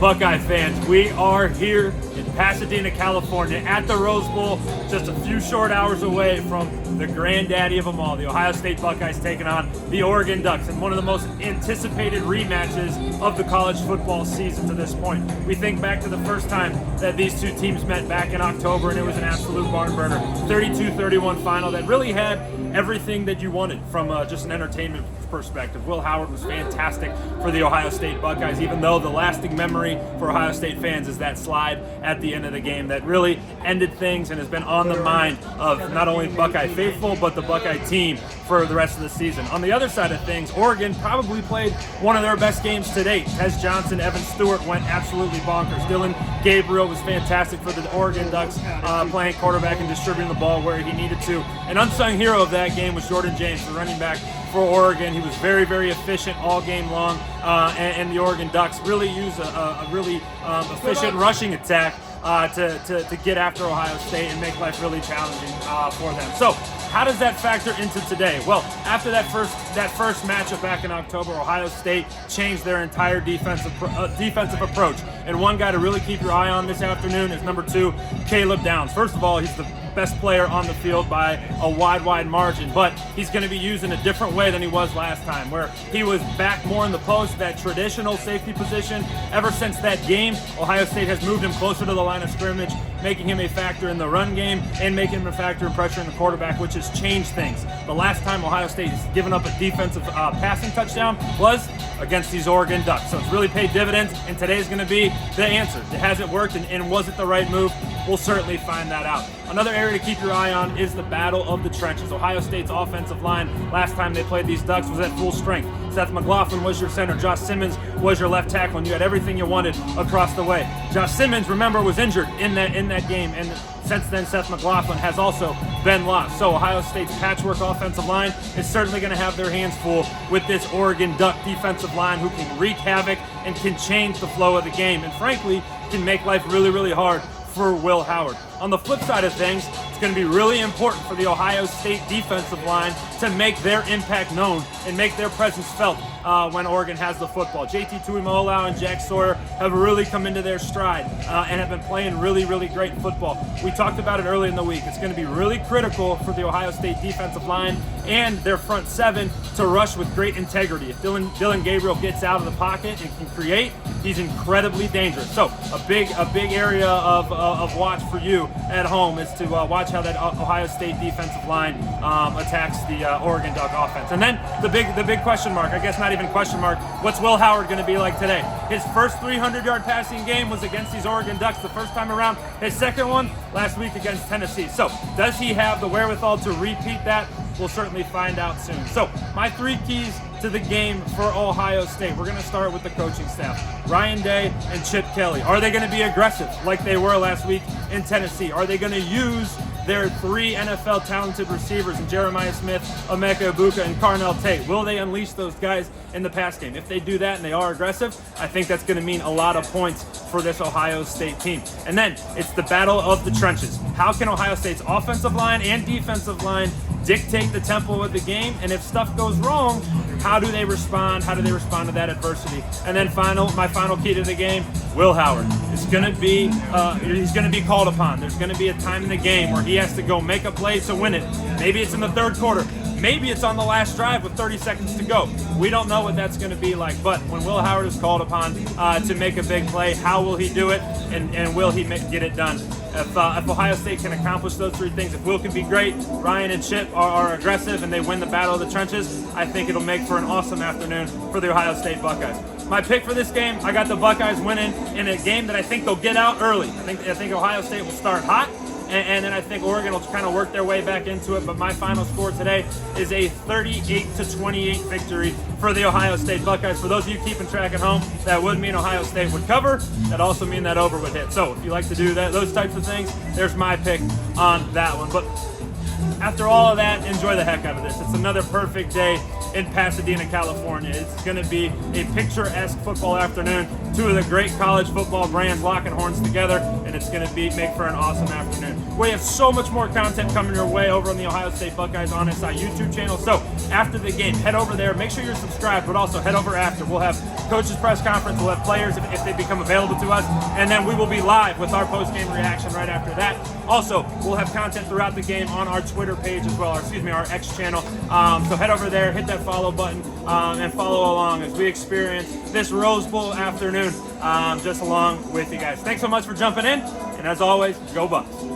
Buckeye fans, we are here in Pasadena, California at the Rose Bowl, just a few short hours away from the granddaddy of them all, the Ohio State Buckeyes taking on the Oregon Ducks in one of the most anticipated rematches of the college football season to this point. We think back to the first time that these two teams met back in October, and it was an absolute barn burner, 32-31 final that really had everything that you wanted from just an entertainment perspective. Will Howard was fantastic for the Ohio State Buckeyes, even though the lasting memory for Ohio State fans is that slide at the end of the game that really ended things and has been on the mind of not only Buckeye faithful, but the Buckeye team for the rest of the season. On the other side of things, Oregon probably played one of their best games to date. Tez Johnson, Evan Stewart went absolutely bonkers. Dylan Gabriel was fantastic for the Oregon Ducks, playing quarterback and distributing the ball where he needed to. An unsung hero of that game was Jordan James, the running back for Oregon. He was very, very efficient all game long, and the Oregon Ducks really used a really efficient rushing attack to get after Ohio State and make life really challenging for them. So how does that factor into today? Well, after that first matchup back in October, Ohio State changed their entire defensive approach. And one guy to really keep your eye on this afternoon is number 2, Caleb Downs. First of all, he's the best player on the field by a wide margin, but he's going to be used in a different way than he was last time, where he was back more in the post, that traditional safety position. Ever since that game, Ohio State has moved him closer to the line of scrimmage, making him a factor in the run game and making him a factor in pressuring the quarterback, which has changed things. The last time Ohio State has given up a defensive passing touchdown was against these Oregon Ducks. So it's really paid dividends, and today's going to be the answer. Has it worked, and was it the right move? We'll certainly find that out. Another area to keep your eye on is the battle of the trenches. Ohio State's offensive line, last time they played these Ducks, was at full strength. Seth McLaughlin was your center. Josh Simmons was your left tackle, and you had everything you wanted across the way. Josh Simmons, remember, was injured in that game, and since then, Seth McLaughlin has also been lost. So Ohio State's patchwork offensive line is certainly going to have their hands full with this Oregon Duck defensive line who can wreak havoc and can change the flow of the game, and frankly, can make life really, really hard for Will Howard. On the flip side of things, it's going to be really important for the Ohio State defensive line to make their impact known and make their presence felt when Oregon has the football. JT Tuimoloau and Jack Sawyer have really come into their stride and have been playing really, really great football. We talked about it early in the week. It's going to be really critical for the Ohio State defensive line and their front seven to rush with great integrity. If Dylan Gabriel gets out of the pocket and can create, he's incredibly dangerous. So a big area of watch for you at home is to watch how that Ohio State defensive line attacks the Oregon Duck offense. And then the big question mark, I guess not even question mark, what's Will Howard going to be like today? His first 300-yard passing game was against these Oregon Ducks the first time around. His second one last week against Tennessee. So does he have the wherewithal to repeat that? We'll certainly find out soon. So my 3 keys to the game for Ohio State. We're going to start with the coaching staff. Ryan Day and Chip Kelly. Are they going to be aggressive like they were last week in Tennessee? Are they going to use their 3 NFL talented receivers in Jeremiah Smith, Emeka Egbuka, and Carnell Tate? Will they unleash those guys in the pass game? If they do that and they are aggressive, I think that's going to mean a lot of points for this Ohio State team. And then it's the battle of the trenches. How can Ohio State's offensive line and defensive line dictate the tempo of the game? And if stuff goes wrong, how do they respond? How do they respond to that adversity? And then my final key to the game, Will Howard. It's going to be, he's going to be called upon. There's going to be a time in the game where he has to go make a play to win it. Maybe it's in the third quarter. Maybe it's on the last drive with 30 seconds to go. We don't know what that's going to be like. But when Will Howard is called upon to make a big play, how will he do it? And will he get it done? If Ohio State can accomplish those 3 things, if Will can be great, Ryan and Chip are aggressive, and they win the battle of the trenches, I think it'll make for an awesome afternoon for the Ohio State Buckeyes. My pick for this game, I got the Buckeyes winning in a game that I think they'll get out early. I think Ohio State will start hot, and then I think Oregon will kind of work their way back into it. But my final score today is a 38-28 victory for the Ohio State Buckeyes. For those of you keeping track at home, that would mean Ohio State would cover. That also mean that over would hit. So if you like to do that, those types of things, there's my pick on that one. But after all of that, enjoy the heck out of this. It's another perfect day in Pasadena, California. It's going to be a picturesque football afternoon. Two of the great college football brands locking horns together, and it's going to make for an awesome afternoon. We have so much more content coming your way over on the Ohio State Buckeyes on SI YouTube channel. So after the game, head over there. Make sure you're subscribed, but also head over after. We'll have coaches press conference. We'll have players if they become available to us, and then we will be live with our post-game reaction right after that. Also, we'll have content throughout the game on our Twitter page as well, or excuse me, our X channel. So head over there, hit that follow button, and follow along as we experience this Rose Bowl afternoon just along with you guys. Thanks so much for jumping in, and as always, go Bucks.